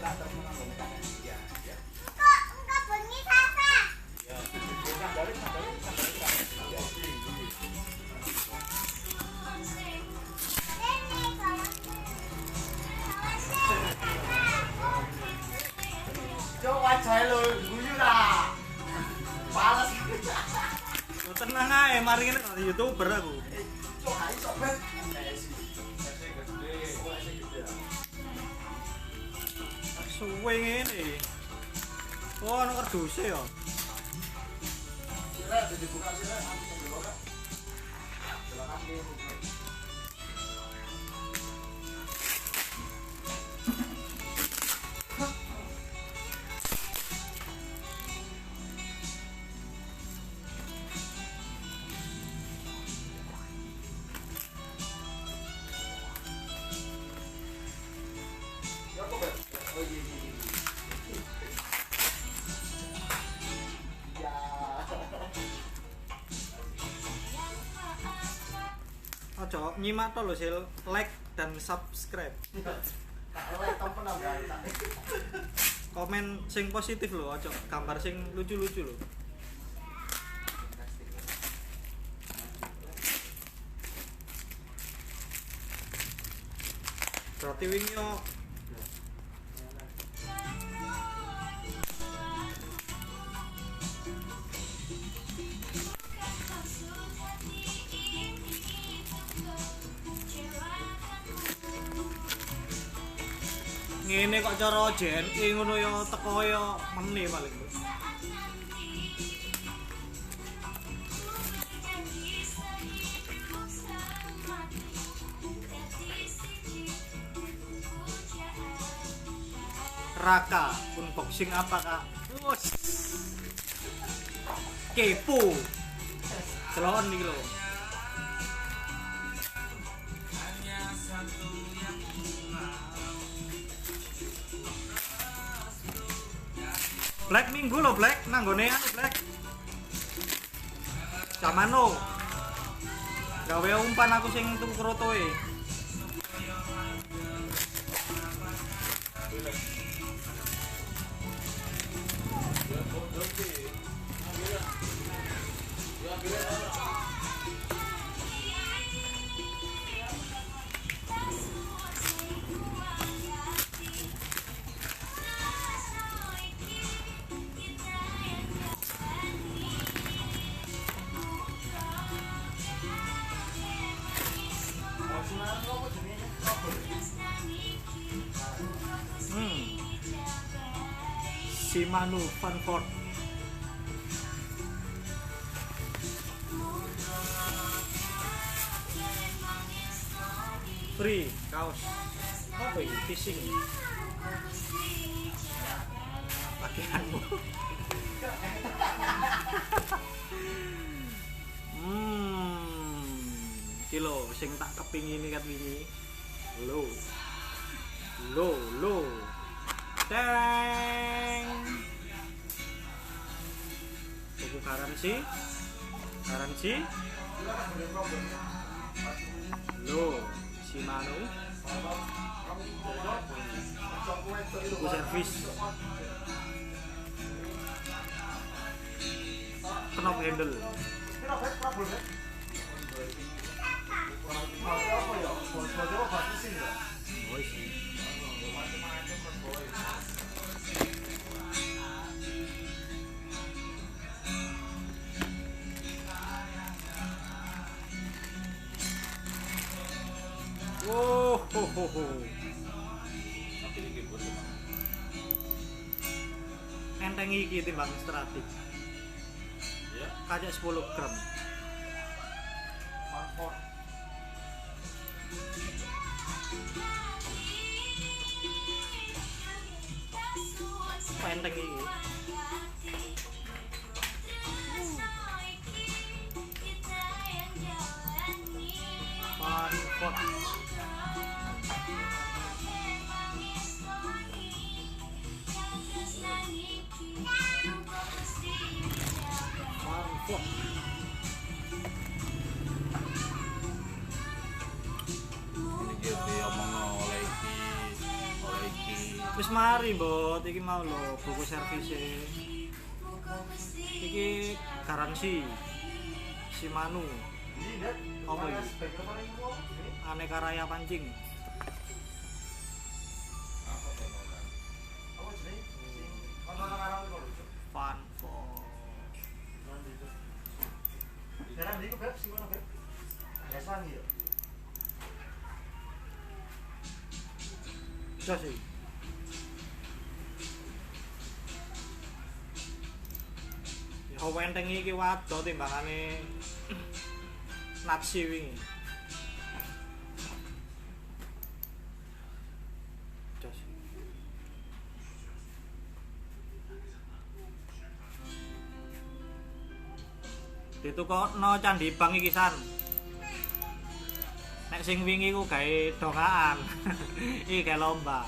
Kok enggak bunyi Sasa? Coba wajah lo guyu lah. Males. Lo tenang ae, mari ngene karo YouTuber aku. Coba ae sobat. Suwe ngene. Oh, ono kerduse ya. Sila dibuka sila nanti dibuka. Silakan dibuka. Ya kok bet? Oh iya iya. Ya. Ojo nyimak to lho, Sil. Like dan subscribe. Oleh temen apa? Komen sing positif lho, ojo gambar sing lucu-lucu lho. Berarti wingi yo ngene kok cara JNE ngono ya teko ya meneh paling. Raka unboxing apa kak? Wos kepo celon nih lo. Black minggu lo Black nanggone anu Black Camano gawe umpan aku sing tuku krotoe. Shimano Funford free kaos apa ini fishing pakaianmu. Kilo sing tak kepingin kat wingi lo deng buku karansi lo Shimano buku servis knob handle enteng iki timbang stratik ya kajak 10 gram enteng iki Wis mari, Bot. Iki mau lho buku servis. Iki garansi Shimano. Ini lihat. Apa ini? Sebagai apa ini? Ini. Aneka Raya Pancing. Apa teman-teman? Apa jenis? Orang-orang Arab itu lho. Fun for. Jarang di Beb, sing ngono Beb. Agak sangi ya. Jos iki. Ya wenteng iki wadah timbangane Natsi wingi. Jos. Ditukokno candi bang iki san. Nek sing wingi ku gawe dongaan. Iki gawe lomba.